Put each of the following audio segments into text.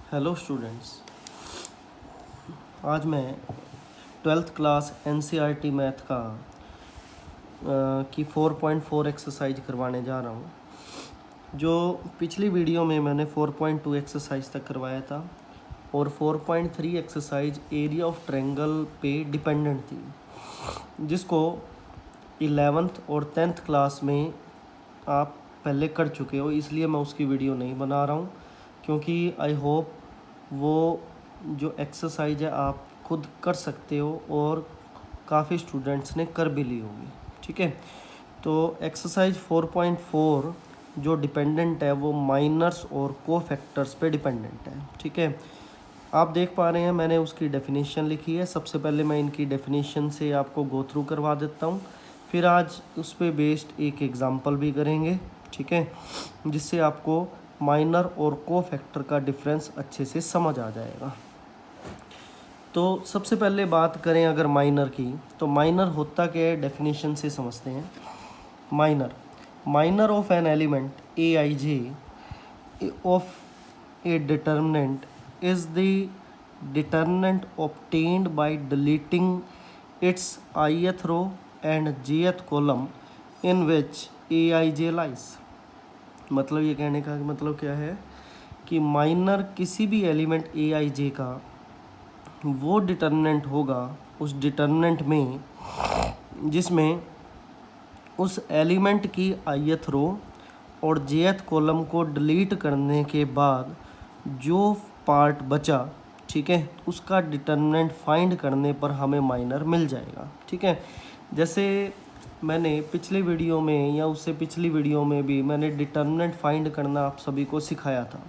Hello students, आज मैं twelfth class NCERT math की 4.4 एक्सरसाइज करवाने जा रहा हूँ। जो पिछली वीडियो में मैंने 4.2 एक्सरसाइज तक करवाया था और 4.3 एक्सरसाइज एरिया ऑफ ट्रायंगल पे डिपेंडेंट थी, जिसको 11th और 10th क्लास में आप पहले कर चुके हो, इसलिए मैं उसकी वीडियो नहीं बना रहा हूँ, क्योंकि आई होप वो जो एक्सरसाइज है आप खुद कर सकते हो और काफ़ी स्टूडेंट्स ने कर भी ली होगी। ठीक है, तो एक्सरसाइज 4.4 जो डिपेंडेंट है वो माइनर्स और कोफैक्टर्स पे डिपेंडेंट है। ठीक है, आप देख पा रहे हैं मैंने उसकी डेफिनेशन लिखी है। सबसे पहले मैं इनकी डेफिनेशन से आपको गो थ्रू करवा देता हूँ, फिर आज उस पर बेस्ड एक एग्जांपल भी करेंगे। ठीक है, जिससे आपको माइनर और कोफैक्टर का डिफरेंस अच्छे से समझ आ जाएगा। तो सबसे पहले बात करें अगर माइनर की, तो माइनर होता क्या है डेफिनेशन से समझते हैं। Minor of an element A I J of A determinant is the determinant obtained by deleting its ith row and jth column in which aij lies। मतलब ये कहने का मतलब क्या है कि माइनर किसी भी एलिमेंट ए आई जे का वो डिटर्मिनेंट होगा उस डिटर्मिनेंट में जिसमें उस एलिमेंट की ith रो और jth कॉलम को डिलीट करने के बाद जो पार्ट बचा, ठीक है, उसका डिटर्मिनेंट फाइंड करने पर हमें माइनर मिल जाएगा। ठीक है, जैसे मैंने पिछले वीडियो में या उससे पिछली वीडियो में भी मैंने डिटर्मिनेंट फाइंड करना आप सभी को सिखाया था।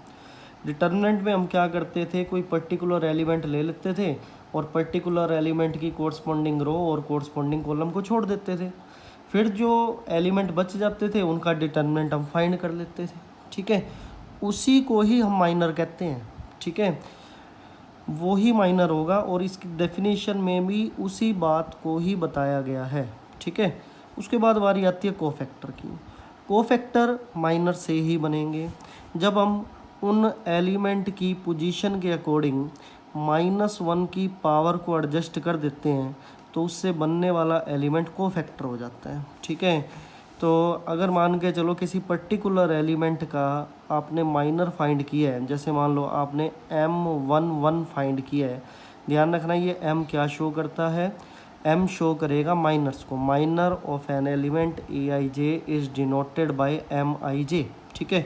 डिटर्मिनेंट में हम क्या करते थे, कोई पर्टिकुलर एलिमेंट ले लेते थे और पर्टिकुलर एलिमेंट की कोरस्पॉन्डिंग रो और कोरस्पॉन्डिंग कॉलम को छोड़ देते थे। फिर जो एलिमेंट बच जाते थे उनका डिटर्मिनेंट हम फाइंड कर लेते थे। ठीक है, उसी को ही हम माइनर कहते हैं। ठीक है, वो ही माइनर होगा और इसकी डेफिनेशन में भी उसी बात को ही बताया गया है। ठीक है, उसके बाद बारी आती है कोफैक्टर की। कोफैक्टर माइनर से ही बनेंगे जब हम उन एलिमेंट की पोजीशन के अकॉर्डिंग -1 की पावर को एडजस्ट कर देते हैं, तो उससे बनने वाला एलिमेंट कोफैक्टर हो जाता है। ठीक है, तो अगर मान के चलो किसी पर्टिकुलर एलिमेंट का आपने माइनर फाइंड किया है, जैसे मान लो आपने M11 फाइंड किया है, ध्यान रखना ये M क्या शो करता है, M शो करेगा माइनर्स को। Minor of an element A I J is denoted by MIJ। ठीक है,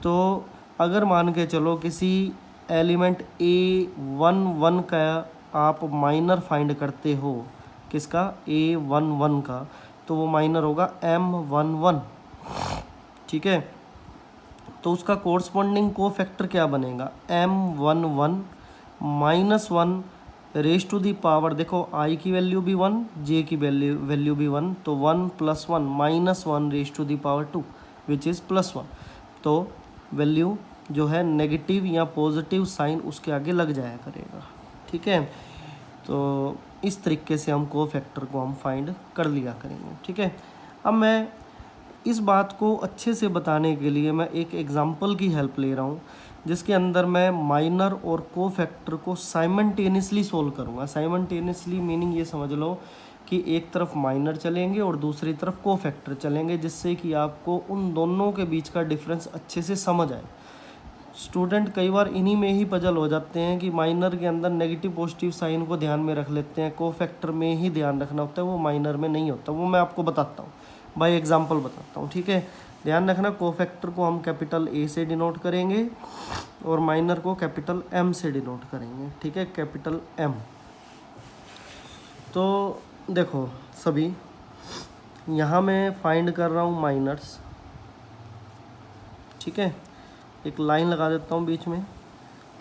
तो अगर मान के चलो किसी एलिमेंट A11 का आप माइनर फाइंड करते हो, किसका, A11 का, तो वो माइनर होगा M11। ठीक है, तो उसका कोरस्पॉन्डिंग कोफैक्टर क्या बनेगा, M11 -1 raise to the power, देखो I की वैल्यू भी 1, J की वैल्यू भी 1, तो 1 + 1 -1 raise to the power 2 which is +1। तो वैल्यू जो है नेगेटिव या पॉजिटिव साइन उसके आगे लग जाया करेगा। ठीक है, तो इस तरीके से हम कोफैक्टर को हम फाइंड कर लिया करेंगे। ठीक है, अब मैं इस बात को अच्छे से बताने के लिए मैं एक एग्जांपल की हेल्प ले रहा हूँ, जिसके अंदर मैं माइनर और कोफैक्टर को साइमल्टेनियसली सोल्व करूँगा। साइमल्टेनियसली मीनिंग ये समझ लो कि एक तरफ माइनर चलेंगे और दूसरी तरफ कोफैक्टर चलेंगे, जिससे कि आपको उन दोनों के बीच का डिफरेंस अच्छे से समझ आए। स्टूडेंट कई बार इन्हीं में ही पजल हो जाते हैं कि माइनर के अंदर नेगेटिव पॉजिटिव साइन को ध्यान में रख लेते हैं, कोफैक्टर में ही ध्यान रखना होता है, वो माइनर में नहीं होता। वो मैं आपको बताता हूँ, बाय एग्जांपल बताता हूँ। ठीक है, ध्यान रखना, कोफैक्टर को हम कैपिटल A से डिनोट करेंगे और माइनर को कैपिटल M से डिनोट करेंगे। ठीक है, कैपिटल M। तो देखो सभी, यहाँ मैं फाइंड कर रहा हूँ माइनर्स। ठीक है, एक लाइन लगा देता हूँ बीच में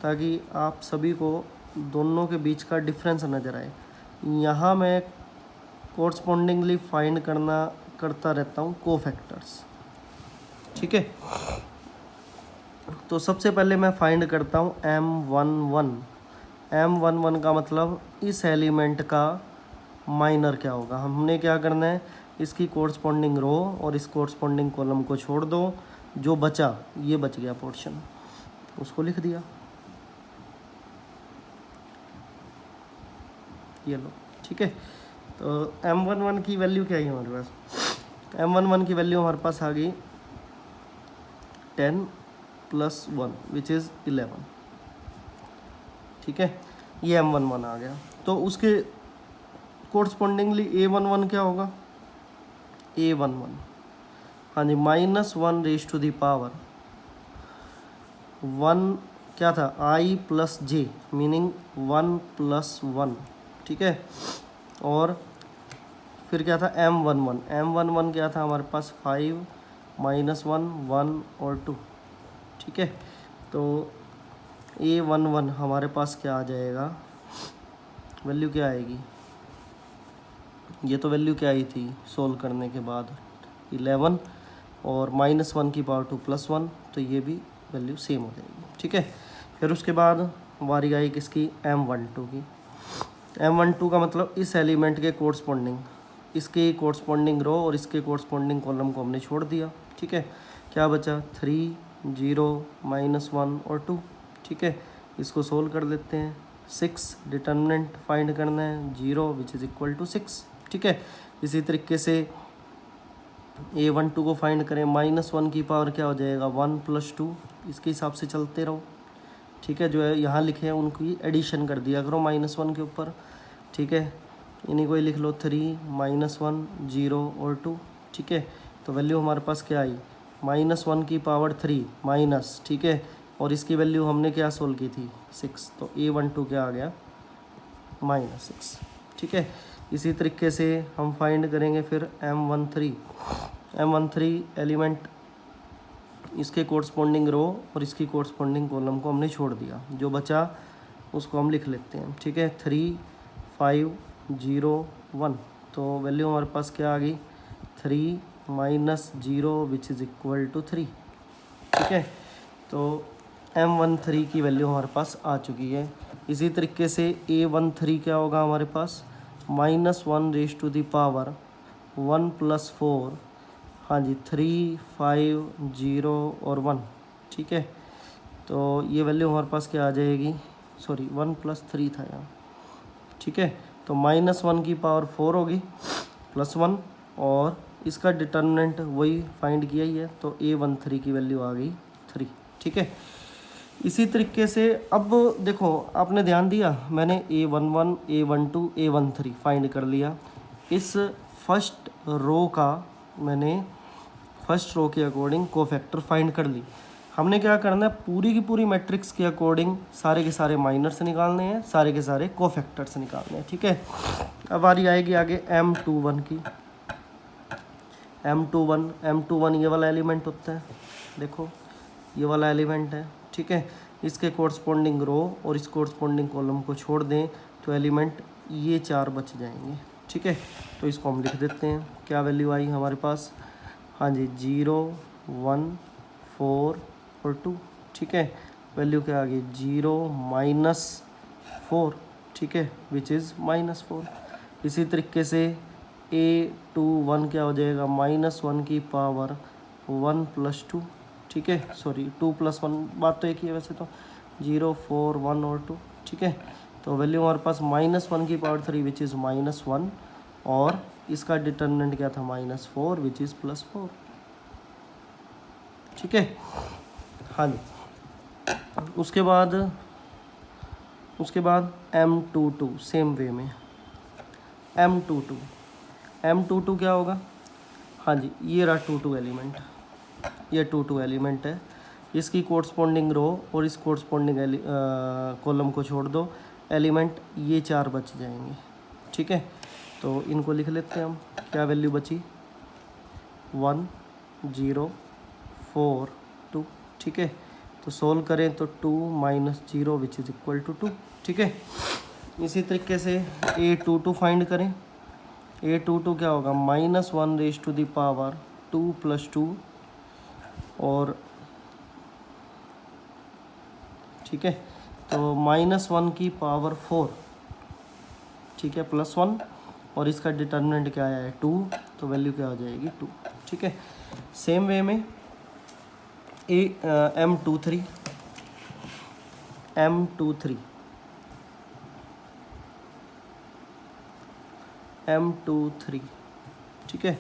ताकि आप सभी को दोनों के बीच का डिफरेंस नज़र आए। यहाँ मैं कोरस्पॉन्डिंगली फाइंड करता रहता हूँ कोफैक्टर्स। ठीक है, तो सबसे पहले मैं फाइंड करता हूँ M11। M11 का मतलब इस एलिमेंट का माइनर क्या होगा। हमने क्या करना है, इसकी कोरस्पॉन्डिंग रो और इस कोरस्पॉन्डिंग कॉलम को छोड़ दो, जो बचा ये बच गया पोर्शन, उसको लिख दिया। ये लो, ठीक है। तो M11 की वैल्यू क्या है हमारे पास, M11 की वैल्यू हमारे पास आ गई 10 + 1 विच इज़ 11, ठीक है। ये M11 आ गया। तो उसके कोरस्पॉन्डिंगली A11 क्या होगा, A11 हाँ जी -1 रेज टू द पावर 1 क्या था I + J मीनिंग 1 + 1, ठीक है। और फिर क्या था M11 क्या था हमारे पास 5 -1 1 और 2, ठीक है। तो A11 हमारे पास क्या आ जाएगा, वैल्यू क्या आएगी, ये तो वैल्यू क्या आई थी सोल्व करने के बाद 11 और -1 की पावर 2 + 1, तो ये भी वैल्यू सेम हो जाएगी, ठीक है। फिर उसके बाद बारी आई किसकी, M12 की। M12 का मतलब इस एलिमेंट के कोरस्पॉन्डिंग, इसके कोरस्पॉन्डिंग रो और इसके कोरस्पॉन्डिंग कॉलम को हमने छोड़ दिया, ठीक है। क्या बचा 3 0 -1 और 2, ठीक है। इसको सोल्व कर लेते हैं। 6 डिटर्मिनेंट फाइंड करना है, 0 विच इज़ इक्वल टू 6, ठीक है। इसी तरीके से A12 को फाइंड करें, -1 की पावर क्या हो जाएगा 1 + 2, इसके हिसाब से चलते रहो, ठीक है। जो है यहाँ लिखे हैं उनकी एडिशन कर दिया करो -1 के ऊपर, ठीक है। इन्हीं को ही लिख लो 3 -1 0 और 2, ठीक है। तो वैल्यू हमारे पास क्या आई -1 की पावर 3 माइनस, ठीक है। और इसकी वैल्यू हमने क्या सोल्व की थी 6, तो A12 क्या आ गया -6, ठीक है। इसी तरीके से हम फाइंड करेंगे फिर M13 एलिमेंट, इसके कोरस्पॉन्डिंग रो और इसकी कोरस्पॉन्डिंग कॉलम को हमने छोड़ दिया, जो बचा उसको हम लिख लेते हैं, ठीक है। 3 5 0 1, तो वैल्यू हमारे पास क्या आ गई 3 -0 विच इज़ इक्वल टू 3, ठीक है। तो M13 की वैल्यू हमारे पास आ चुकी है। इसी तरीके से A13 क्या होगा हमारे पास -1 रेज टू द पावर 1 + 4, हाँ जी 3 5 0 और 1, ठीक है। तो ये वैल्यू हमारे पास क्या आ जाएगी, सॉरी 1 + 3 था यहाँ, ठीक है। तो -1 की पावर 4 होगी +1, और इसका डिटर्मिनेंट वही फाइंड किया ही है, तो A13 की वैल्यू आ गई 3, ठीक है। इसी तरीके से अब देखो आपने ध्यान दिया, मैंने A11 A12 A13 फाइंड कर लिया। इस फर्स्ट रो का मैंने फर्स्ट रो के अकॉर्डिंग कोफैक्टर फाइंड कर ली। हमने क्या करना है, पूरी की पूरी मैट्रिक्स के अकॉर्डिंग सारे के सारे माइनर्स निकालने हैं, सारे के सारे कोफैक्टर्स निकालने हैं, ठीक है। अब बारी आएगी आगे M21 की। M21 ये वाला एलिमेंट होता है, देखो ये वाला एलिमेंट है, ठीक है। इसके कोरस्पॉन्डिंग रो और इस कोरस्पॉन्डिंग कॉलम को छोड़ दें तो एलिमेंट ये 4 बच जाएंगे, ठीक है। तो इसको हम लिख देते हैं, क्या वैल्यू आई हमारे पास, हाँ जी 0 1 4 और 2, ठीक है। वैल्यू क्या आ गई 0 -4, ठीक है, विच इज़ -4। इसी तरीके से A21 क्या हो जाएगा -1 की पावर 1 + 2, ठीक है, सॉरी 2 + 1, बात तो एक ही है वैसे तो, 0 4 1 और 2, ठीक है। तो वैल्यू हमारे पास -1 की पावर 3 विच इज़ -1, और इसका डिटर्मिनेंट क्या था -4 विच इज़ +4, ठीक है। हाँ जी, उसके बाद M22 सेम वे में M22 क्या होगा, हाँ जी ये रहा 22 एलिमेंट, ये 22 एलिमेंट है। इसकी कोरस्पॉन्डिंग रो और इस कोरस्पॉन्डिंग कॉलम को छोड़ दो, एलिमेंट ये 4 बच जाएंगे, ठीक है। तो इनको लिख लेते हैं हम, क्या वैल्यू बची 1 0 4 2, ठीक है। तो सोल्व करें तो 2 - 0 विच इज़ इक्वल टू 2, ठीक है। इसी तरीके से A22 फाइंड करें। A22 क्या होगा -1 रेज टू द पावर 2 + 2, और ठीक है, तो -1 की पावर 4, ठीक है, +1, और इसका डिटर्मिनेंट क्या आया है 2, तो वैल्यू क्या हो जाएगी 2, ठीक है। सेम वे में M23 M23 M23, ठीक है।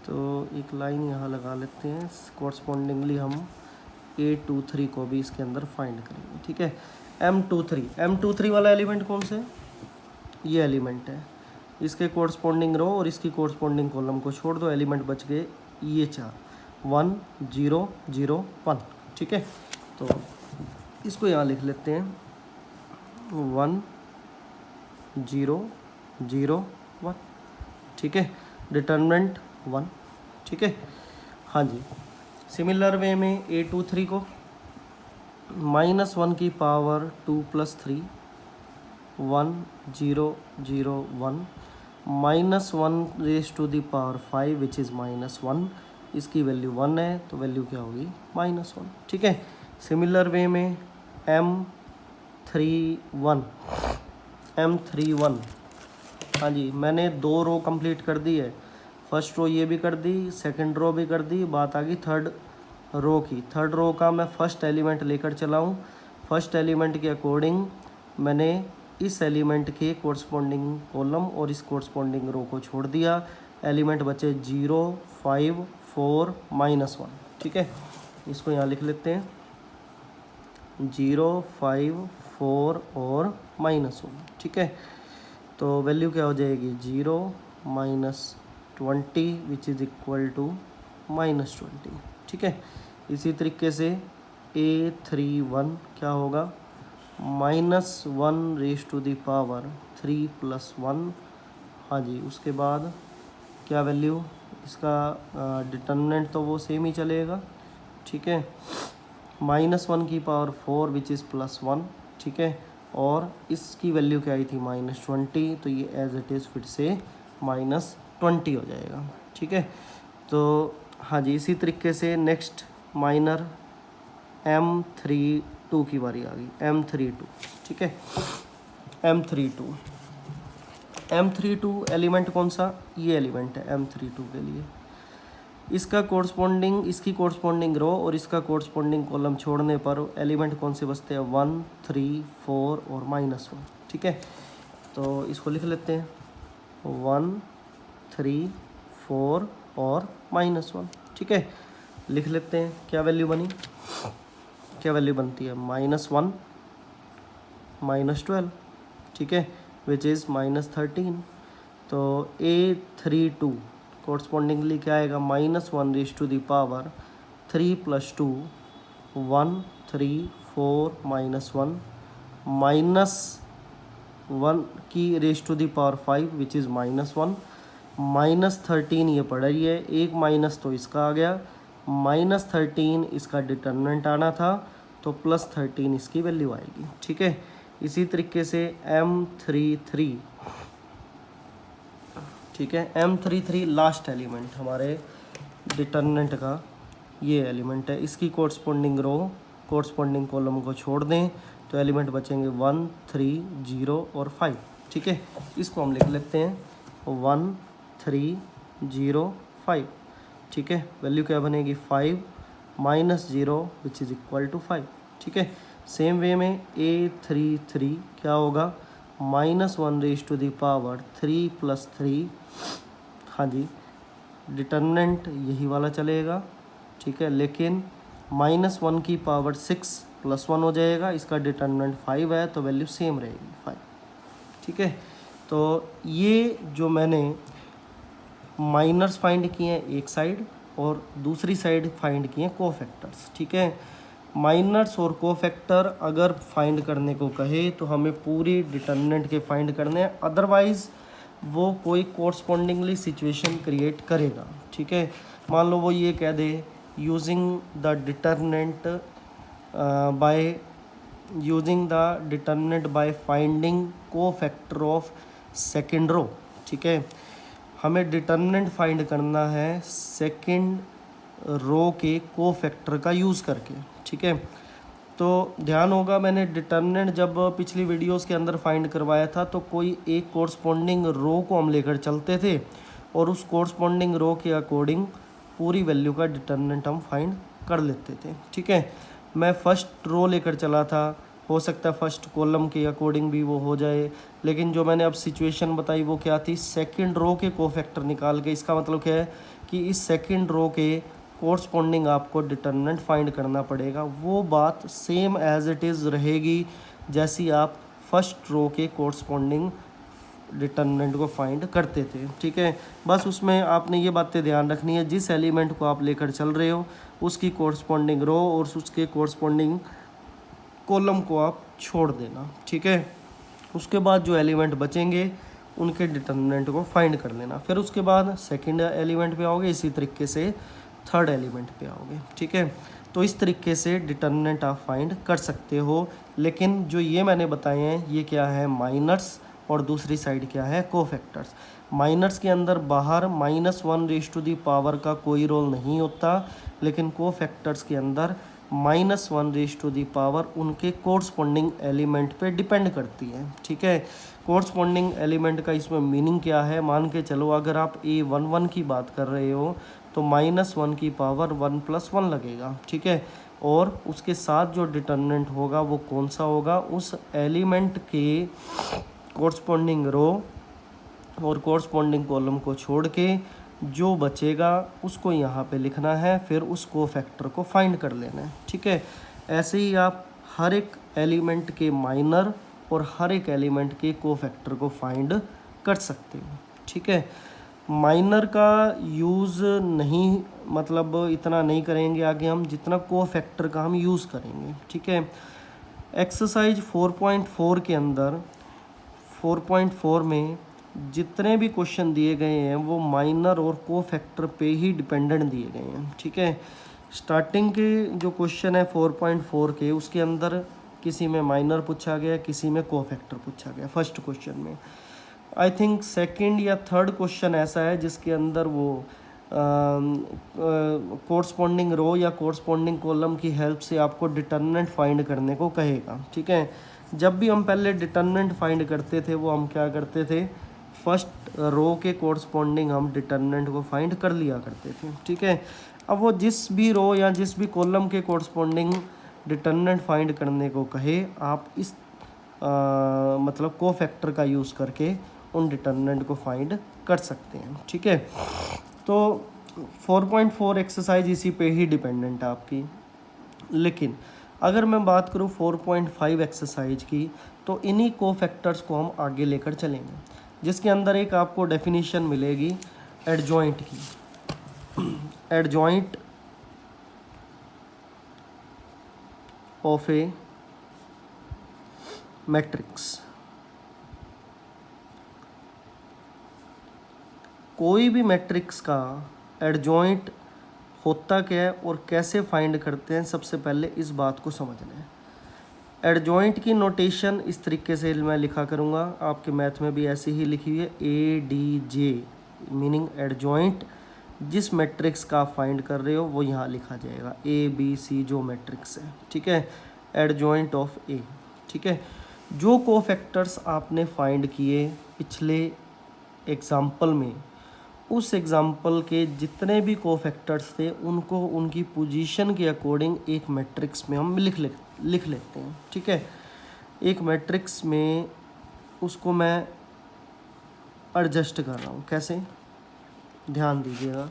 तो एक लाइन यहाँ लगा लेते हैं, कॉरस्पॉन्डिंगली हम A23 को भी इसके अंदर फाइंड करेंगे, ठीक है। M23 वाला एलिमेंट कौन सा है? ये एलिमेंट है, इसके कोरस्पॉन्डिंग रो और इसकी कोरस्पॉन्डिंग कॉलम को छोड़ दो, एलिमेंट बच गए ये 4, 1 0 0 1, ठीक है। तो इसको यहाँ लिख लेते हैं 1 0 0 1, ठीक है। डिटर्मिनेंट 1, ठीक है। हाँ जी, सिमिलर वे में A23 को -1 की power 2 + 3 1 0 0 1 -1 raise to the power 5 which is -1, इसकी वैल्यू 1 है तो वैल्यू क्या होगी? -1, ठीक है। सिमिलर वे में M31, हाँ जी, मैंने 2 रो कंप्लीट कर दी है, फर्स्ट रो ये भी कर दी, सेकंड रो भी कर दी, बात आ गई थर्ड रो की। थर्ड रो का मैं फर्स्ट एलिमेंट लेकर चला हूँ, फर्स्ट एलिमेंट के अकॉर्डिंग मैंने इस एलिमेंट के कोरस्पॉन्डिंग कॉलम और इस कोरस्पॉन्डिंग रो को छोड़ दिया, एलिमेंट बचे 0 5 4 -1, ठीक है। इसको यहाँ लिख लेते हैं 0 5 4 और -1, ठीक है। तो वैल्यू क्या हो जाएगी? 0 -20 विच इज़ इक्वल टू -20, ठीक है। इसी तरीके से A31 क्या होगा? -1 रेज़ टू द पावर 3 + 1, हाँ जी। उसके बाद क्या वैल्यू? इसका डिटर्मिनेंट तो वो सेम ही चलेगा, ठीक है। -1 की पावर 4 विच इज़ +1, ठीक है। और इसकी वैल्यू क्या आई थी? -20, तो ये एज इट इज़ फिर से -20 हो जाएगा, ठीक है। तो हाँ जी, इसी तरीके से नेक्स्ट माइनर M32 की बारी आ गई, M32, ठीक है। M32 एलिमेंट कौन सा? ये एलिमेंट है M32 के लिए। इसका कोरस्पॉन्डिंग, इसकी कोरस्पॉन्डिंग रो और इसका कोरस्पॉन्डिंग कॉलम छोड़ने पर एलिमेंट कौन से बचते हैं? 1 3 4 और -1, ठीक है। तो इसको लिख लेते हैं 1 3 4 और -1, ठीक है। लिख लेते हैं क्या वैल्यू बनी? क्या वैल्यू बनती है? -1 -12, ठीक है, विच इज़ -13। तो A32 कोरस्पॉन्डिंगली क्या आएगा? -1 रेज़ टू द पावर 3 + 2 1 3 4 -1 -1 की raise to the power 5 which is -1 -13 ये पड़ रही है, एक माइनस तो इसका आ गया, -13 इसका डिटर्मिनेंट आना था तो +13 इसकी वैल्यू आएगी, ठीक है। इसी तरीके से M33, ठीक है। M33 लास्ट एलिमेंट हमारे डिटर्मिनेंट का ये एलिमेंट है, इसकी कोरस्पॉन्डिंग रो कोरस्पॉन्डिंग कॉलम को छोड़ दें तो एलिमेंट बचेंगे 1 3 0 और 5, ठीक है। इसको हम लिख लेते हैं 1 3 0 5, ठीक है। वैल्यू क्या बनेगी? 5 -0 विच इज़ इक्वल टू 5, ठीक है। सेम वे में A33 क्या होगा? -1 रेज़ टू द पावर 3 + 3, हाँ जी, डिटर्मिनेंट यही वाला चलेगा, ठीक है। लेकिन -1 की पावर 6 + 1 हो जाएगा, इसका डिटर्मिनेंट 5 है तो वैल्यू सेम रहेगी 5, ठीक है। तो ये जो मैंने माइनर्स फाइंड किए हैं एक साइड और दूसरी साइड फाइंड किए हैं कोफैक्टर्स, ठीक है। माइनर्स और कोफैक्टर अगर फाइंड करने को कहे तो हमें पूरी डिटर्मिनेंट के फाइंड करने हैं, अदरवाइज़ वो कोई कोरस्पॉन्डिंगली सिचुएशन क्रिएट करेगा, ठीक है। मान लो वो ये कह दे using the determinant by finding cofactor of second row, ठीक है। हमें डिटर्मिनेंट फाइंड करना है सेकेंड रो के कोफैक्टर का यूज़ करके, ठीक है। तो ध्यान होगा मैंने डिटर्मिनेंट जब पिछली वीडियोस के अंदर फाइंड करवाया था तो कोई एक कोरस्पॉन्डिंग रो को हम लेकर चलते थे और उस कोरस्पॉन्डिंग रो के अकॉर्डिंग पूरी वैल्यू का डिटर्मिनेंट हम फाइंड कर लेते थे, ठीक है। मैं फर्स्ट रो लेकर चला था, हो सकता है फर्स्ट कॉलम के अकॉर्डिंग भी वो हो जाए, लेकिन जो मैंने अब सिचुएशन बताई वो क्या थी, सेकंड रो के कोफैक्टर निकाल के। इसका मतलब क्या है कि इस सेकंड रो के कोरस्पॉन्डिंग आपको डिटर्मिनेंट फाइंड करना पड़ेगा। वो बात सेम एज इट इज़ रहेगी जैसी आप फर्स्ट रो के कोरस्पॉन्डिंग डिटर्मिनेंट को फाइंड करते थे, ठीक है। बस उसमें आपने ये बातें ध्यान रखनी है, जिस एलिमेंट को आप लेकर चल रहे हो उसकी कोरस्पॉन्डिंग रो और उसके कोरस्पॉन्डिंग कॉलम को आप छोड़ देना, ठीक है। उसके बाद जो एलिमेंट बचेंगे उनके डिटर्मिनेंट को फाइंड कर लेना। फिर उसके बाद सेकंड एलिमेंट पे आओगे, इसी तरीके से थर्ड एलिमेंट पे आओगे, ठीक है। तो इस तरीके से डिटर्मिनेंट आप फाइंड कर सकते हो। लेकिन जो ये मैंने बताए हैं ये क्या है, माइनर्स, और दूसरी साइड क्या है, कोफैक्टर्स। माइनर्स के अंदर बाहर -1 का कोई रोल नहीं होता, लेकिन कोफैक्टर्स के अंदर -1 उनके कोरस्पॉन्डिंग एलिमेंट पे डिपेंड करती है, ठीक है। कोरस्पॉन्डिंग एलिमेंट का इसमें मीनिंग क्या है, मान के चलो अगर आप A11 की बात कर रहे हो तो -1 की पावर 1 + 1 लगेगा, ठीक है। और उसके साथ जो डिटर्मिनेंट होगा वो कौन सा होगा, उस एलिमेंट के कोरस्पॉन्डिंग रो और कोरस्पॉन्डिंग कॉलम को छोड़ के जो बचेगा उसको यहाँ पे लिखना है, फिर उस कोफैक्टर को फाइंड कर लेना है, ठीक है। ऐसे ही आप हर एक एलिमेंट के माइनर और हर एक एलिमेंट के कोफैक्टर को फाइंड कर सकते हो, ठीक है। माइनर का यूज़ नहीं, मतलब इतना नहीं करेंगे आगे हम जितना कोफैक्टर का हम यूज़ करेंगे, ठीक है। एक्सरसाइज 4.4 के अंदर 4.4 में जितने भी क्वेश्चन दिए गए हैं वो माइनर और कोफैक्टर पे ही डिपेंडेंट दिए गए हैं, ठीक है। स्टार्टिंग के जो क्वेश्चन है 4.4 के, उसके अंदर किसी में माइनर पूछा गया, किसी में कोफैक्टर पूछा गया फर्स्ट क्वेश्चन में। आई थिंक सेकंड या थर्ड क्वेश्चन ऐसा है जिसके अंदर वो कोरस्पॉन्डिंग रो या कोरस्पॉन्डिंग कॉलम की हेल्प से आपको डिटर्मिनेंट फाइंड करने को कहेगा, ठीक है। जब भी हम पहले डिटर्मिनेंट फाइंड करते थे वो हम क्या करते थे, फर्स्ट रो के कोरस्पॉन्डिंग हम डिटर्मिनेंट को फाइंड कर लिया करते थे, ठीक है। अब वो जिस भी रो या जिस भी कॉलम के कोरस्पॉन्डिंग डिटर्मिनेंट फाइंड करने को कहे, आप इस मतलब कोफैक्टर का यूज़ करके उन डिटर्मिनेंट को फाइंड कर सकते हैं, ठीक है। तो 4.4 एक्सरसाइज इसी पे ही डिपेंडेंट है आपकी। लेकिन अगर मैं बात करूँ 4.5 एक्सरसाइज की, तो इन्हीं कोफैक्टर्स को हम आगे लेकर चलेंगे, जिसके अंदर एक आपको डेफिनेशन मिलेगी एडजॉइंट की। Adjoint of A matrix. कोई भी मैट्रिक्स का एडजॉइंट होता क्या है और कैसे फाइंड करते हैं, सबसे पहले इस बात को समझना है। एडजॉइंट की नोटेशन इस तरीके से मैं लिखा करूँगा, आपके मैथ में भी ऐसी ही लिखी हुई है, ADJ, मीनिंग एडजॉइंट जिस मैट्रिक्स का आप फाइंड कर रहे हो वो यहाँ लिखा जाएगा, ABC जो मैट्रिक्स है, ठीक है, एडजॉइंट ऑफ A, ठीक है। जो कोफैक्टर्स आपने फाइंड किए पिछले एग्जाम्पल में, उस एग्जाम्पल के जितने भी कोफैक्टर्स थे उनको उनकी पोजीशन के अकॉर्डिंग एक मैट्रिक्स में हम लिख लेते हैं, ठीक है। एक मैट्रिक्स में उसको मैं एडजस्ट कर रहा हूँ, कैसे, ध्यान दीजिएगा।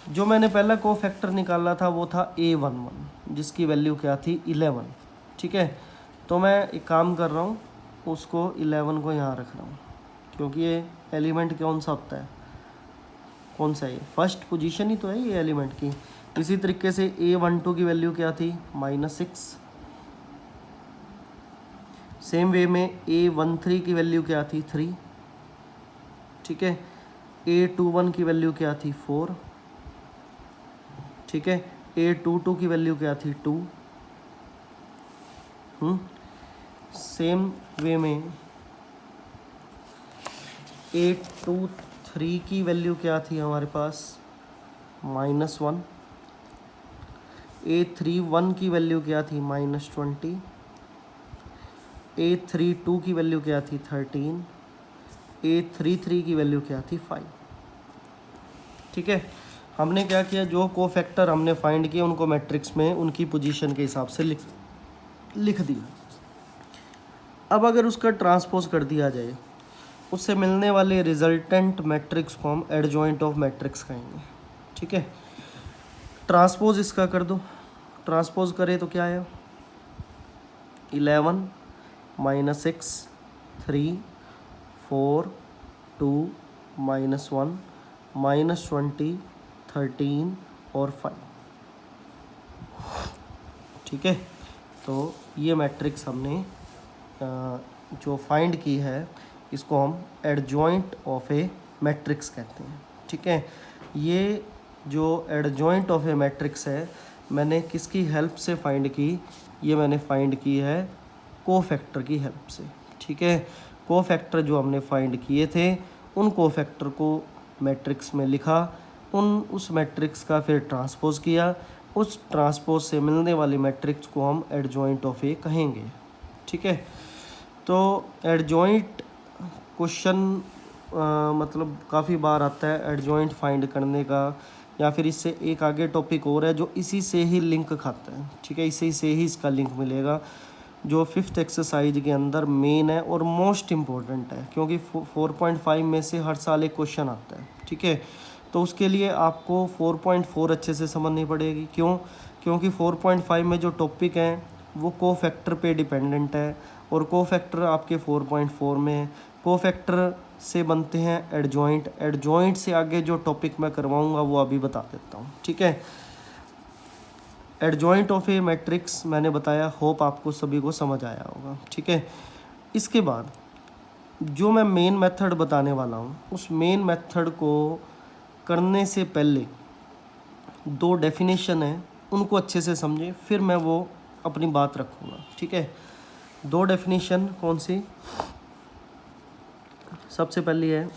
जो मैंने पहला कोफैक्टर निकाला था वो था A11 जिसकी वैल्यू क्या थी 11, ठीक है। तो मैं एक काम कर रहा हूँ, उसको 11 को यहाँ रख रहा हूँ, क्योंकि ये एलिमेंट कौन सा होता है, कौन सा है, फर्स्ट पोजीशन ही तो है ये एलिमेंट की। इसी तरीके से A12 की वैल्यू क्या थी -6। सेम वे में A13 की वैल्यू क्या थी 3, ठीक है। A21 की वैल्यू क्या थी 4, ठीक है। A22 की वैल्यू क्या थी 2। सेम वे में A23 की वैल्यू क्या थी हमारे पास -1। A31 की वैल्यू क्या थी -20। A32 की वैल्यू क्या थी 13। A33 की वैल्यू क्या थी 5, ठीक है। हमने क्या किया, जो कोफैक्टर हमने फाइंड किए उनको मैट्रिक्स में उनकी पोजीशन के हिसाब से लिख दिया। अब अगर उसका ट्रांसपोज कर दिया जाए, उससे मिलने वाले रिजल्टेंट मैट्रिक्स को हम एडजॉइंट ऑफ मैट्रिक्स कहेंगे। ठीक है, ट्रांसपोज इसका कर दो। ट्रांसपोज करें तो क्या है, 11 -6 3 4 2 -1 -20 13 और 5। ठीक है, तो ये मैट्रिक्स हमने जो फाइंड की है, इसको हम एडजॉइंट ऑफ ए मैट्रिक्स कहते हैं। ठीक है, ये जो एडजॉइंट ऑफ ए मैट्रिक्स है, मैंने किसकी हेल्प से फाइंड की, ये मैंने फाइंड की है कोफैक्टर की हेल्प से। ठीक है, कोफैक्टर जो हमने फाइंड किए थे, उन कोफैक्टर को मैट्रिक्स में लिखा, उस मैट्रिक्स का फिर ट्रांसपोज किया, उस ट्रांसपोज से मिलने वाली मैट्रिक्स को हम एडजॉइंट ऑफ ए कहेंगे। ठीक है, तो एडजॉइंट क्वेश्चन मतलब काफ़ी बार आता है एडजॉइंट फाइंड करने का, या फिर इससे एक आगे टॉपिक और है जो इसी से ही लिंक खाता है। ठीक है, इसी से ही इसका लिंक मिलेगा, जो 5th एक्सरसाइज के अंदर मेन है और मोस्ट इम्पोर्टेंट है, क्योंकि 4.5 में से हर साल एक क्वेश्चन आता है। ठीक है, तो उसके लिए आपको 4.4 अच्छे से समझनी पड़ेगी। क्यों? क्योंकि 4.5 में जो टॉपिक हैं वो कोफैक्टर पे डिपेंडेंट है, और कोफैक्टर आपके 4.4 में है। कोफैक्टर से बनते हैं एडजॉइंट, एडजॉइंट से आगे जो टॉपिक मैं करवाऊंगा वो अभी बता देता हूँ। ठीक है, एडजॉइंट ऑफ ए मैट्रिक्स मैंने बताया, होप आपको सभी को समझ आया होगा। ठीक है, इसके बाद जो मैं मेन मेथड बताने वाला हूँ, उस मेन मेथड को करने से पहले 2 डेफिनेशन है, उनको अच्छे से समझें, फिर मैं वो अपनी बात रखूँगा। ठीक है, 2 डेफिनेशन कौन सी? सबसे पहली है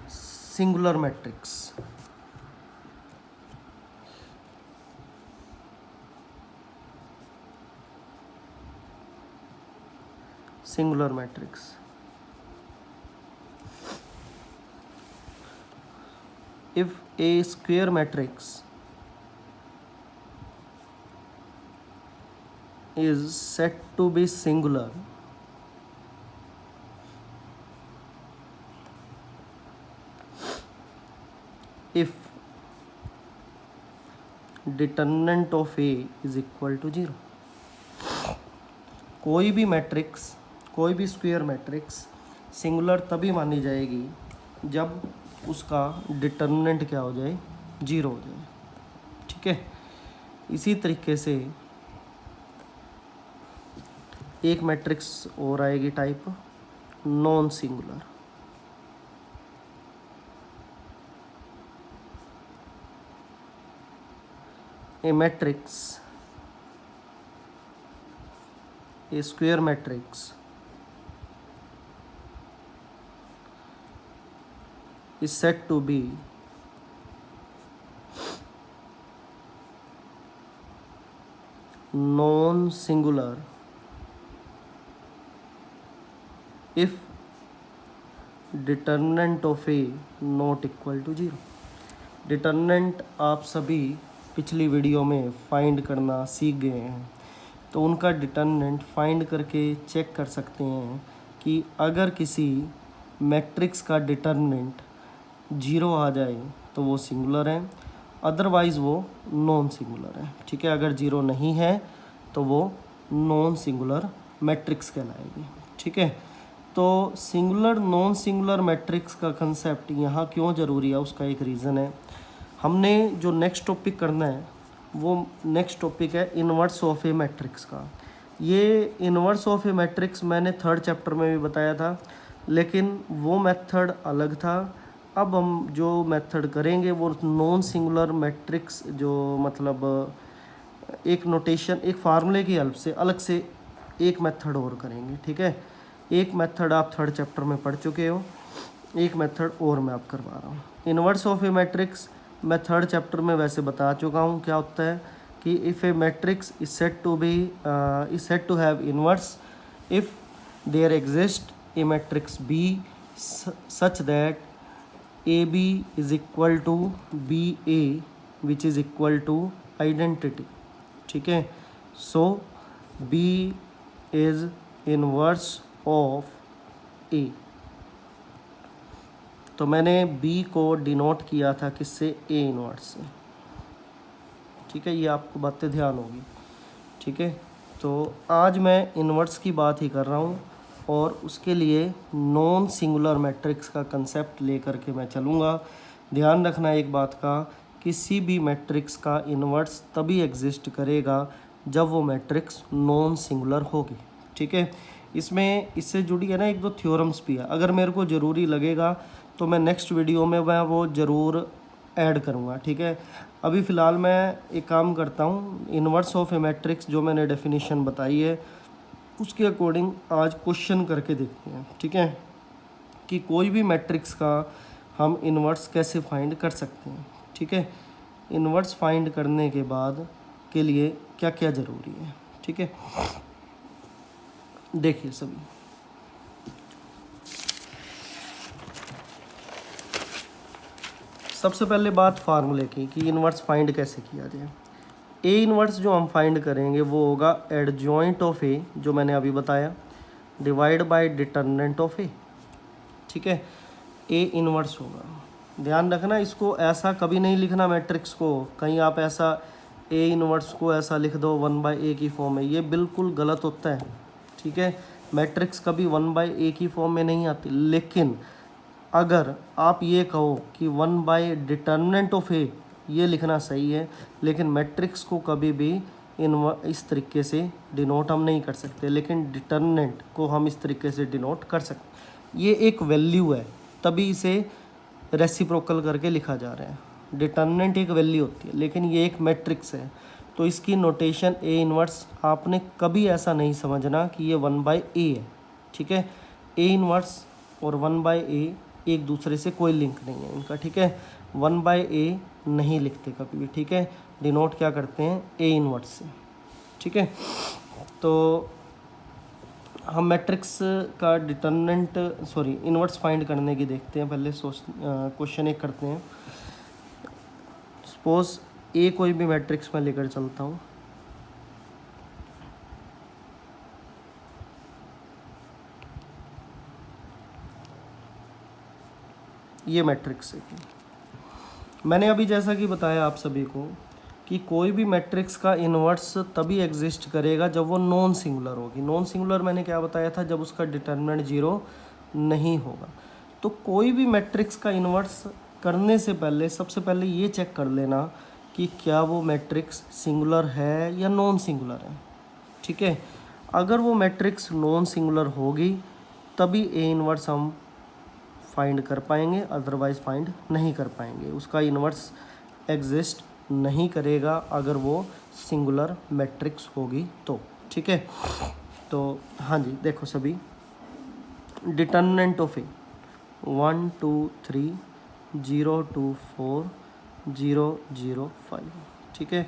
singular matrix. Singular matrix, if a square matrix is said to be singular if determinant of a is equal to 0। कोई भी मैट्रिक्स, कोई भी स्क्वायर मैट्रिक्स सिंगुलर तभी मानी जाएगी जब उसका डिटर्मिनेंट क्या हो जाए, 0 हो जाए। ठीक है, इसी तरीके से एक मैट्रिक्स और आएगी type non singular. A matrix, A square matrix is said to be non-singular if determinant of a not equal to 0। Determinant आप सभी पिछली वीडियो में फाइंड करना सीख गए हैं, तो उनका डिटर्मिनेंट फाइंड करके चेक कर सकते हैं कि अगर किसी मैट्रिक्स का डिटर्मिनेंट 0 आ जाए तो वो सिंगुलर है, अदरवाइज़ वो नॉन सिंगुलर है। ठीक है, अगर 0 नहीं है तो वो नॉन सिंगुलर मैट्रिक्स कहलाएगी। ठीक है, तो सिंगुलर नॉन सिंगुलर मैट्रिक्स का कंसेप्ट यहाँ क्यों ज़रूरी है, उसका एक रीज़न है। हमने जो नेक्स्ट टॉपिक करना है वो नेक्स्ट टॉपिक है इन्वर्स ऑफ ए मैट्रिक्स का। ये इन्वर्स ऑफ ए मैट्रिक्स मैंने 3rd चैप्टर में भी बताया था, लेकिन वो मेथड अलग था। अब हम जो मेथड करेंगे वो नॉन सिंगुलर मैट्रिक्स, जो मतलब एक नोटेशन, एक फार्मूले की हेल्प से अलग से एक मेथड और करेंगे। ठीक है, एक मेथड आप 3rd चैप्टर में पढ़ चुके हो, एक मेथड और मैं आप करवा रहा हूँ। इन्वर्स ऑफ ए मैट्रिक्स मैं 3rd चैप्टर में वैसे बता चुका हूँ क्या होता है, कि if a matrix is said to have inverse if there exist a matrix B such that A B is equal to B A which is equal to identity. ठीक है। So B is inverse of A। तो मैंने B को denote किया था किससे, A inverse से, ठीक है। ये आपको बातें ध्यान होगी, ठीक है। तो आज मैं इनवर्स की बात ही कर रहा हूँ और उसके लिए नॉन सिंगुलर मैट्रिक्स का कंसेप्ट लेकर के मैं चलूँगा। ध्यान रखना एक बात का, किसी भी मैट्रिक्स का इनवर्स तभी एग्जिस्ट करेगा जब वो मैट्रिक्स नॉन सिंगुलर होगी, ठीक है। इसमें इससे जुड़ी है ना एक दो थ्योरम्स भी है, अगर मेरे को ज़रूरी लगेगा तो मैं नेक्स्ट वीडियो में मैं वो ज़रूर ऐड करूँगा, ठीक है। अभी फ़िलहाल मैं एक काम करता हूँ, इनवर्स ऑफ ए मैट्रिक्स जो मैंने डेफिनेशन बताई है उसके अकॉर्डिंग आज क्वेश्चन करके देखते हैं, ठीक है, कि कोई भी मैट्रिक्स का हम इनवर्स कैसे फाइंड कर सकते हैं, ठीक है। इनवर्स फाइंड करने के बाद के लिए क्या क्या ज़रूरी है, ठीक है। देखिए सभी, सबसे पहले बात फार्मूले की कि इनवर्स फाइंड कैसे किया जाए। ए इनवर्स जो हम फाइंड करेंगे वो होगा एडजॉइंट ऑफ ए, जो मैंने अभी बताया, divide by determinant of A, ठीक है। ए इनवर्स होगा, ध्यान रखना इसको ऐसा कभी नहीं लिखना मैट्रिक्स को, कहीं आप ऐसा ए इनवर्स को ऐसा लिख दो 1/a की फॉर्म में, ये बिल्कुल गलत होता है, ठीक है। मैट्रिक्स कभी 1/a की फॉर्म में नहीं आती, लेकिन अगर आप ये कहो कि 1 डिटर्मिनेंट ऑफ ए, ये लिखना सही है, लेकिन मैट्रिक्स को कभी भी इस तरीके से डिनोट हम नहीं कर सकते, लेकिन डिटर्मिनेंट को हम इस तरीके से डिनोट कर सकते। ये एक वैल्यू है, तभी इसे रेसिप्रोकल करके लिखा जा रहा है। डिटर्मिनेंट एक वैल्यू होती है, लेकिन ये एक मैट्रिक्स है, तो इसकी नोटेशन ए इनवर्स आपने कभी ऐसा नहीं समझना कि ये 1/a है, ठीक है। ए इनवर्स और 1/a एक दूसरे से कोई लिंक नहीं है इनका, ठीक है। 1/a नहीं लिखते कभी भी, ठीक है। डिनोट क्या करते हैं, ए इनवर्स से, ठीक है। तो हम मैट्रिक्स का डिटर्मिनेंट इनवर्स फाइंड करने की देखते हैं। पहले क्वेश्चन एक करते हैं। सपोज ए कोई भी मैट्रिक्स में लेकर चलता हूँ, ये मैट्रिक्स है। मैंने अभी जैसा कि बताया आप सभी को कि कोई भी मैट्रिक्स का इन्वर्स तभी एग्जिस्ट करेगा जब वो नॉन सिंगुलर होगी। नॉन सिंगुलर मैंने क्या बताया था, जब उसका डिटर्मिनेंट 0 नहीं होगा। तो कोई भी मैट्रिक्स का इन्वर्स करने से पहले सबसे पहले ये चेक कर लेना कि क्या वो मैट्रिक्स सिंगुलर है या नॉन सिंगुलर है, ठीक है। अगर वो मैट्रिक्स नॉन सिंगुलर होगी तभी ए इन्वर्स हम फाइंड कर पाएंगे, अदरवाइज़ फाइंड नहीं कर पाएंगे। उसका इन्वर्स एग्जिस्ट नहीं करेगा अगर वो सिंगुलर मैट्रिक्स होगी तो, ठीक है। तो हाँ जी, देखो सभी, डिटर्मिनेंट ऑफ ए 1 2 3 0 2 4 0 0 5, ठीक है।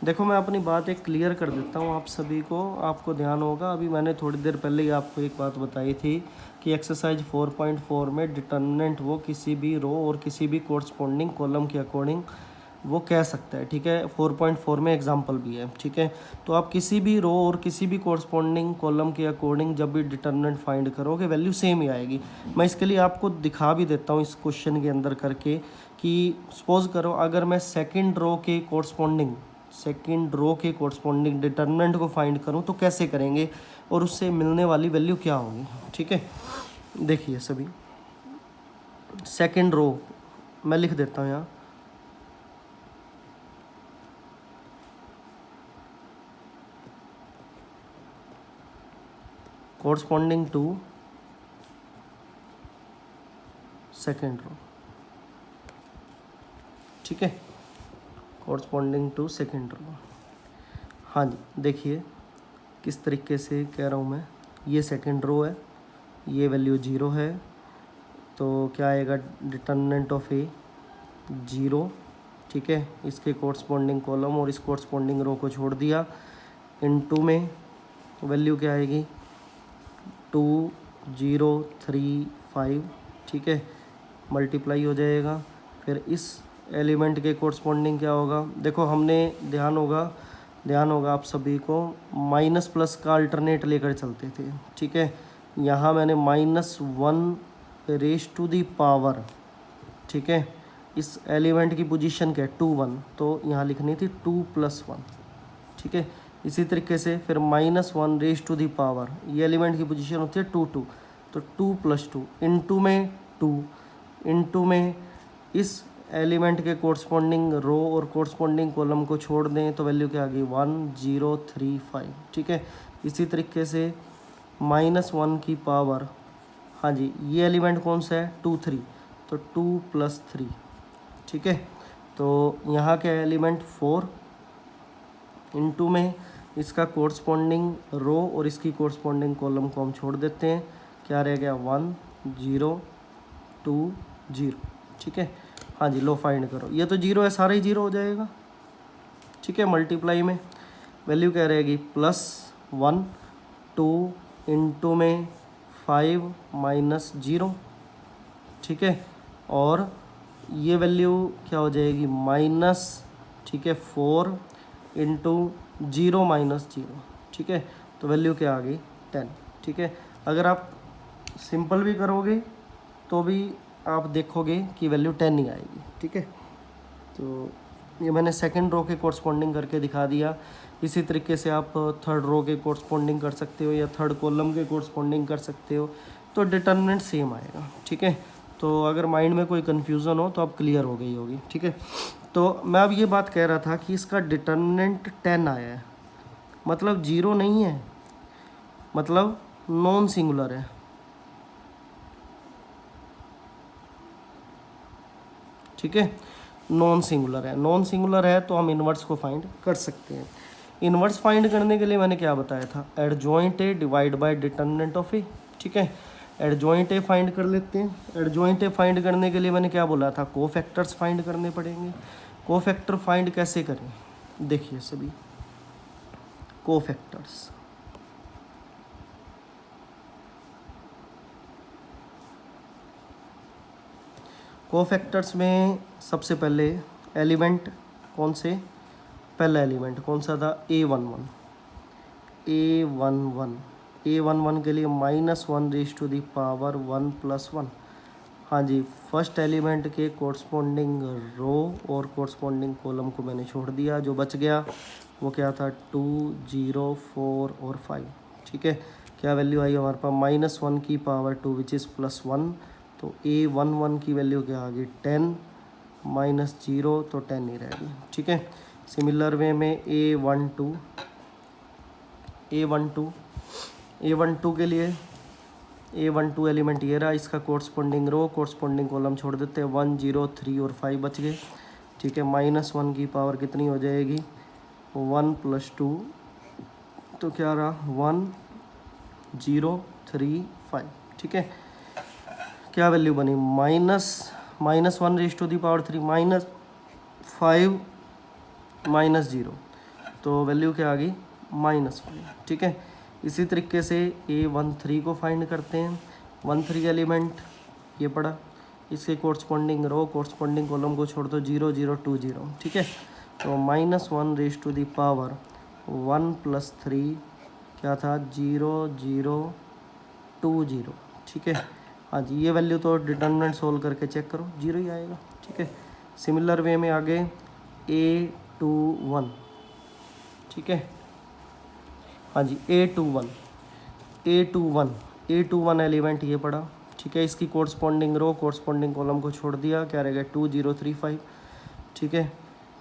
देखो मैं अपनी बात एक क्लियर कर देता हूँ आप सभी को, आपको ध्यान होगा। अभी मैंने थोड़ी देर पहले ही आपको एक बात बताई थी कि एक्सरसाइज 4.4 में डिटर्मिनेंट वो किसी भी रो और किसी भी कोरस्पॉन्डिंग कॉलम के अकॉर्डिंग वो कह सकता है, ठीक है। 4.4 में एग्जांपल भी है, ठीक है। तो आप किसी भी रो और किसी भी कोरस्पॉन्डिंग कॉलम के अकॉर्डिंग जब भी डिटर्मिनेंट फाइंड करोगे वैल्यू सेम ही आएगी। मैं इसके लिए आपको दिखा भी देता हूँ इस क्वेश्चन के अंदर करके कि सपोज करो अगर मैं सेकेंड रो के कोरस्पॉन्डिंग डिटर्मिनेंट को फाइंड करूं तो कैसे करेंगे और उससे मिलने वाली वैल्यू क्या होगी, ठीक है। देखिए सभी, सेकेंड रो मैं लिख देता हूं यहाँ, कोरस्पॉन्डिंग टू सेकेंड रो, ठीक है, कोरस्पॉन्डिंग टू सेकेंड रो। हाँ जी, देखिए किस तरीके से कह रहा हूँ मैं, ये सेकेंड रो है, ये वैल्यू 0 है, तो क्या आएगा, डिटर्मिनेंट ऑफ ए 0, ठीक है। इसके कोरस्पॉन्डिंग कॉलम और इस कोरस्पॉन्डिंग रो को छोड़ दिया, इनटू में वैल्यू क्या आएगी 2 0 3 5, ठीक है, मल्टीप्लाई हो जाएगा। फिर इस एलिमेंट के कोरस्पॉन्डिंग क्या होगा, देखो हमने ध्यान होगा ध्यान होगा आप सभी को, माइनस प्लस का अल्टरनेट लेकर चलते थे, ठीक है। यहाँ मैंने -1 रेज टू दी पावर, ठीक है, इस एलिमेंट की पोजीशन क्या है 2 1, तो यहाँ लिखनी थी 2 + 1, ठीक है। इसी तरीके से फिर -1 रेज टू दी पावर, ये एलिमेंट की पोजीशन होती है 2 2, तो 2 + 2 इनटू में 2 इनटू में इस एलिमेंट के कोरस्पॉन्डिंग रो और कोरस्पॉन्डिंग कॉलम को छोड़ दें तो वैल्यू क्या आ गई 1 0 3 5, ठीक है। इसी तरीके से -1 की पावर, हाँ जी, ये एलिमेंट कौन सा है 2 3, तो 2 + 3, ठीक है। तो यहाँ के एलिमेंट 4 इनटू में इसका कोरस्पॉन्डिंग रो और इसकी कोरस्पॉन्डिंग कॉलम को हम छोड़ देते हैं, क्या रह गया 1 0 2 0, ठीक है। हाँ जी, लो फाइंड करो, ये तो 0 है, सारा ही 0 हो जाएगा, ठीक है। मल्टीप्लाई में वैल्यू क्या रहेगी +1 2 इनटू में 5 -0, ठीक है। और ये वैल्यू क्या हो जाएगी माइनस, ठीक है, 4 इंटू 0 -0, ठीक है। तो वैल्यू क्या आ गई 10, ठीक है। अगर आप सिंपल भी करोगे तो भी आप देखोगे कि वैल्यू 10 ही आएगी, ठीक है। तो ये मैंने सेकंड रो के कोरस्पॉन्डिंग करके दिखा दिया। इसी तरीके से आप थर्ड रो के कोरस्पॉन्डिंग कर सकते हो या थर्ड कॉलम के कोरस्पॉन्डिंग कर सकते हो, तो डिटर्मिनेंट सेम आएगा, ठीक है। तो अगर माइंड में कोई कन्फ्यूज़न हो तो अब क्लियर हो गई होगी, ठीक है। तो मैं अब ये बात कह रहा था कि इसका डिटर्मिनेंट 10 आया है, मतलब 0 नहीं है, मतलब नॉन सिंगुलर है, ठीक है। नॉन सिंगुलर है, नॉन सिंगुलर है तो हम इन्वर्स को फाइंड कर सकते हैं। इन्वर्स फाइंड करने के लिए मैंने क्या बताया था, adjoint A divide by determinant of A, ठीक है। एडजॉइंट ए फाइंड कर लेते हैं। एडजॉइंट ए फाइंड करने के लिए मैंने क्या बोला था, कोफैक्टर्स फाइंड करने पड़ेंगे। कोफैक्टर फाइंड कैसे करें, देखिए सभी कोफैक्टर्स, कोफैक्टर्स में सबसे पहले एलिमेंट कौन से, पहला एलिमेंट कौन सा था A11, A11 के लिए -1 रेज टू दी पावर 1 + 1, हाँ जी। फर्स्ट एलिमेंट के कोरस्पॉन्डिंग रो और कोरस्पॉन्डिंग कॉलम को मैंने छोड़ दिया, जो बच गया वो क्या था 2 0 4 और 5, ठीक है। क्या वैल्यू आई हमारे पास -1 की पावर 2 विच इज़ +1, तो A11 की वैल्यू क्या आ गई 10 -0, तो 10 ही रहेगी, ठीक है। सिमिलर वे में A12 के लिए A12 एलिमेंट ये रहा, इसका कोरस्पॉन्डिंग रो कोरस्पॉन्डिंग कॉलम छोड़ देते हैं, 1 0 3 और 5 बच गए, ठीक है। -1 की पावर कितनी हो जाएगी 1 + 2, तो क्या रहा 1 0 3 5, ठीक है। क्या वैल्यू बनी -1 रेज टू दी पावर 3 -5 -0, तो वैल्यू क्या आ गई -5, ठीक है। इसी तरीके से A13 को फाइंड करते हैं। 13 एलिमेंट ये पड़ा, इसके कोरस्पॉन्डिंग रो कोरस्पॉन्डिंग कॉलम को छोड़ दो 0 0 2 0, ठीक है। तो -1 रेज टू दी पावर 1 + 3 क्या था 0 0 2 0, ठीक है। हाँ जी, ये वैल्यू तो डिटर्मिनेंट सोल्व करके चेक करो 0 ही आएगा, ठीक है। सिमिलर वे में आगे A21, ठीक है। हाँ जी A21 एलिमेंट ये पड़ा, ठीक है। इसकी कोरस्पॉन्डिंग रो कोरस्पॉन्डिंग कॉलम को छोड़ दिया, क्या रहेगा 2 0 3 5, ठीक है।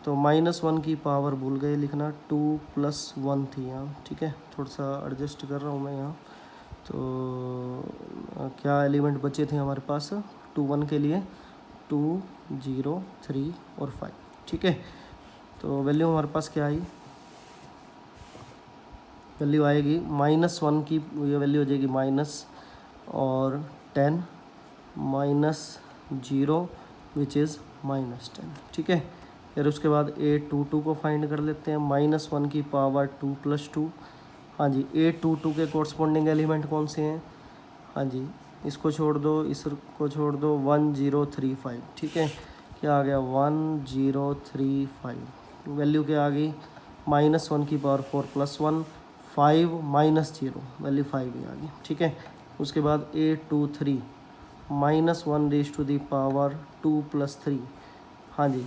तो -1 की पावर भूल गए लिखना, 2 + 1 थी यहाँ, ठीक है। थोड़ा सा एडजस्ट कर रहा हूँ मैं यहाँ। तो क्या एलिमेंट बचे थे हमारे पास 21 के लिए 2 0 3 और 5, ठीक है। तो वैल्यू हमारे पास क्या आई, वैल्यू आएगी -1 की ये वैल्यू हो जाएगी माइनस और 10 -0 विच इज़ -10, ठीक है। फिर उसके बाद A22 को फाइंड कर लेते हैं, -1 की पावर 2 + 2, हाँ जी। A22 के कोरस्पॉन्डिंग एलिमेंट कौन से हैं, हाँ जी, इसको छोड़ दो इसको छोड़ दो 1 0 3 5, ठीक है। क्या आ गया 1 0 3 5, वैल्यू क्या आ गई -1 की पावर 4 + 1, 5 -0 वैल्यू 5 ही आ गई। ठीक है, उसके बाद A23 -1 raise to the power 2 + 3। हाँ जी,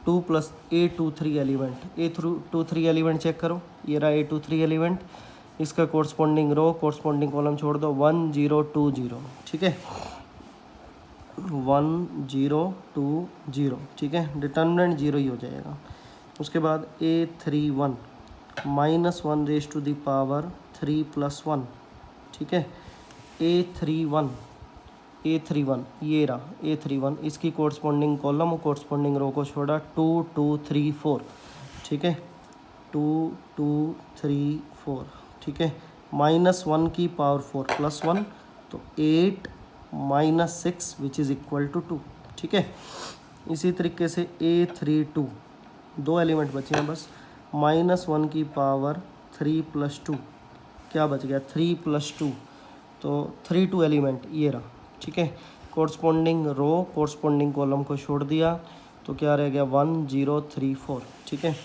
2 + A23 element, A23 element check करो, ये रहा A23 एलिमेंट, इसका कोरस्पॉन्डिंग रो कोरस्पॉन्डिंग कॉलम छोड़ दो, 1 0 2 0। ठीक है, 1 0 2 0। ठीक है, डिटर्मिनेंट 0 ही हो जाएगा। उसके बाद A31 -1 raise to the power 3 + 1। ठीक है, A31 ये रहा A31, इसकी कोरस्पॉन्डिंग कॉलम और कोरस्पॉन्डिंग रो को छोड़ा, 2 2 3 4। ठीक है, 2 2 3 4। ठीक है, -1 की पावर 4 + 1, तो 8 -6 विच इज़ इक्वल टू 2। ठीक है, इसी तरीके से A32, 2 एलिमेंट बचे हैं बस, -1 की पावर 3 + 2, क्या बच गया 3 + 2, तो 3 2 एलिमेंट ये रहा। ठीक है, कोरस्पॉन्डिंग रो कोरस्पॉन्डिंग कॉलम को छोड़ दिया, तो क्या रह गया 1 0 3 4। ठीक है,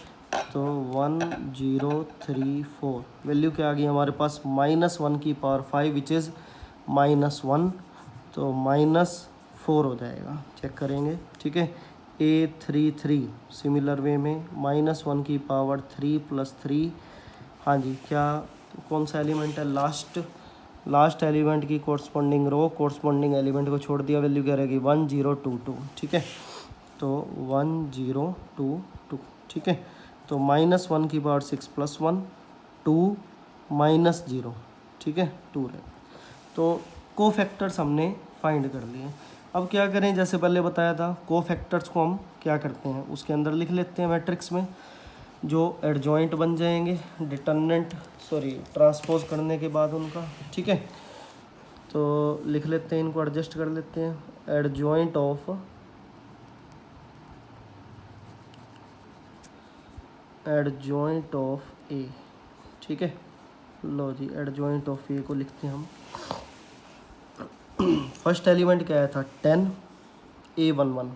तो 1 0 3 4 वैल्यू क्या आ गई हमारे पास, -1 की पावर 5 विच इज़ -1, तो -4 हो जाएगा। चेक करेंगे। ठीक है, A33 सिमिलर वे में -1 की पावर 3 + 3। हाँ जी, क्या कौन सा एलिमेंट है, लास्ट एलिमेंट की कोरस्पॉन्डिंग रो कोरस्पॉन्डिंग एलिमेंट को छोड़ दिया, वैल्यू क्या रहेगी 1 0 2 2। ठीक है, तो 1 0 2 2। ठीक है, तो -1 की पावर 6 + 1 2 -0। ठीक है, 2 रहे, तो कोफैक्टर्स हमने फाइंड कर लिए। अब क्या करें, जैसे पहले बताया था, कोफैक्टर्स को हम क्या करते हैं उसके अंदर लिख लेते हैं मैट्रिक्स में, जो एडजॉइंट बन जाएंगे ट्रांसपोज करने के बाद उनका। ठीक है, तो लिख लेते हैं, इनको एडजस्ट कर लेते हैं, एडजॉइंट ऑफ ए। ठीक है, लो जी, एडजॉइंट ऑफ ए को लिखते हैं हम। फर्स्ट एलिमेंट क्या आया था 10, A11,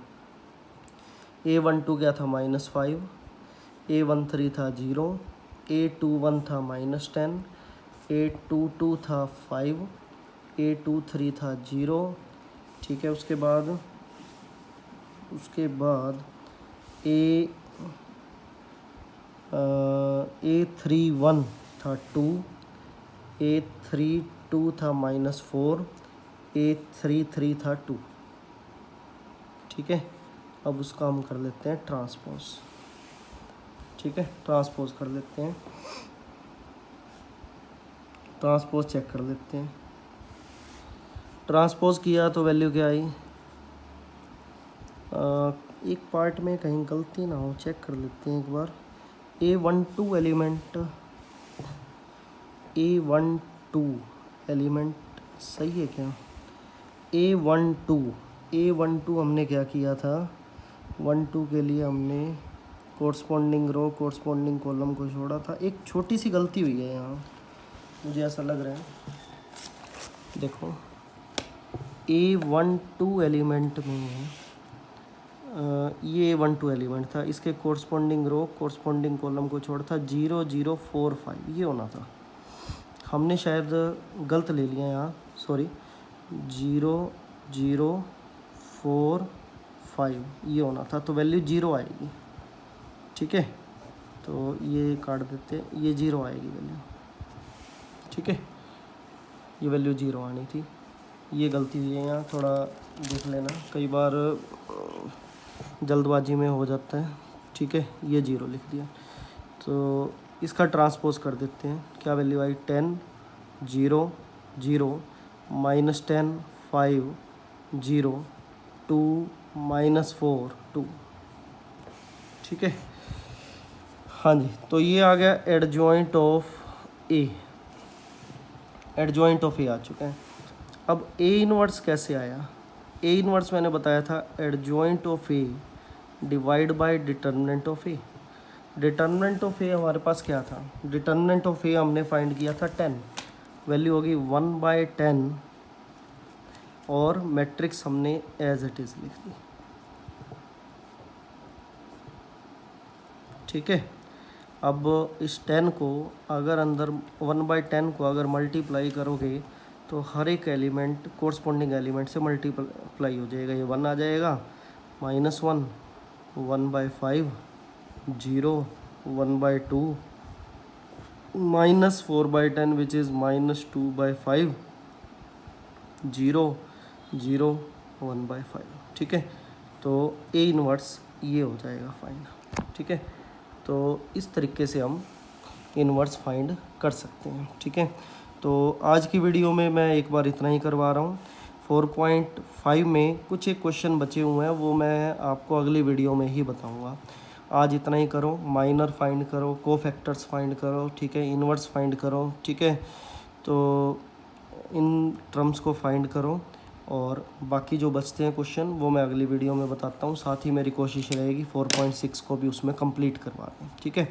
A12 क्या था -5, A13 था 0, A21 था -10, A22 था 5, A23 था 0। ठीक है, उसके बाद A31 था 2, A32 था -4, A33 था 2। ठीक है, अब उसका हम कर लेते हैं ट्रांसपोज। ठीक है, ट्रांसपोज कर लेते हैं, ट्रांसपोज चेक कर लेते हैं। ट्रांसपोज किया तो वैल्यू क्या आई, एक पार्ट में कहीं गलती ना हो, चेक कर लेते हैं एक बार। A12 एलिमेंट सही है क्या, A12 हमने क्या किया था, 12 के लिए हमने कोरस्पॉन्डिंग रो कोरस्पॉन्डिंग कॉलम को छोड़ा था। एक छोटी सी गलती हुई है यहाँ, मुझे ऐसा लग रहा है। देखो, A12 एलिमेंट में ये A12 एलिमेंट था, इसके कोरस्पॉन्डिंग रो कोरस्पॉन्डिंग कॉलम को छोड़ा था 0 0 4 5, ये होना था। हमने शायद गलत ले लिया यहाँ, 0 0 4 5 ये होना था, तो वैल्यू 0 आएगी। ठीक है, तो ये काट देते, ये 0 आएगी वैल्यू। ठीक है, ये वैल्यू 0 आनी थी, ये गलती हुई है यहाँ, थोड़ा देख लेना, कई बार जल्दबाजी में हो जाता है। ठीक है, ये 0 लिख दिया, तो इसका ट्रांसपोज कर देते हैं, क्या वैल्यू आई 10 0 0 -10 5 0 2 -4 2। ठीक है, हाँ जी, तो ये आ गया adjoint of A, adjoint of A आ चुका है। अब ए इनवर्स कैसे आया, ए इनवर्स मैंने बताया था adjoint of A divide by determinant of A. Determinant of A हमारे पास क्या था, डिटर्मिनेंट ऑफ ए हमने फाइंड किया था 10, वैल्यू होगी 1/10, और मैट्रिक्स हमने एज इट इज़ लिख दी। ठीक है, अब इस 10 को अगर अंदर 1/10 को अगर मल्टीप्लाई करोगे तो हर एक एलिमेंट कोरस्पॉन्डिंग एलिमेंट से मल्टीप्लाई हो जाएगा। ये 1 आ जाएगा, -1, 1/5, 0, 1/2, -4/10 विच इज़ -2/5, 0, 0, 1/5। ठीक है, तो ए इनवर्स ये हो जाएगा फाइंड। ठीक है, तो इस तरीके से हम इनवर्स फाइंड कर सकते हैं। ठीक है, तो आज की वीडियो में मैं एक बार इतना ही करवा रहा हूँ। 4.5 में कुछ एक क्वेश्चन बचे हुए हैं, वो मैं आपको अगली वीडियो में ही बताऊँगा। आज इतना ही करो, माइनर फाइंड करो, कोफैक्टर्स फाइंड करो, ठीक है, इनवर्स फाइंड करो। ठीक है, तो इन टर्म्स को फाइंड करो और बाकी जो बचते हैं क्वेश्चन वो मैं अगली वीडियो में बताता हूँ। साथ ही मेरी कोशिश रहेगी 4.6 को भी उसमें कंप्लीट करवा दें। ठीक है,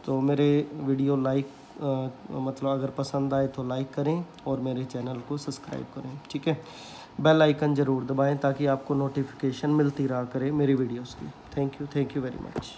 तो मेरे वीडियो मतलब अगर पसंद आए तो लाइक करें और मेरे चैनल को सब्सक्राइब करें। ठीक है, बेल आइकन ज़रूर दबाएं ताकि आपको नोटिफिकेशन मिलती रहा करे मेरी वीडियोस की। Thank you very much.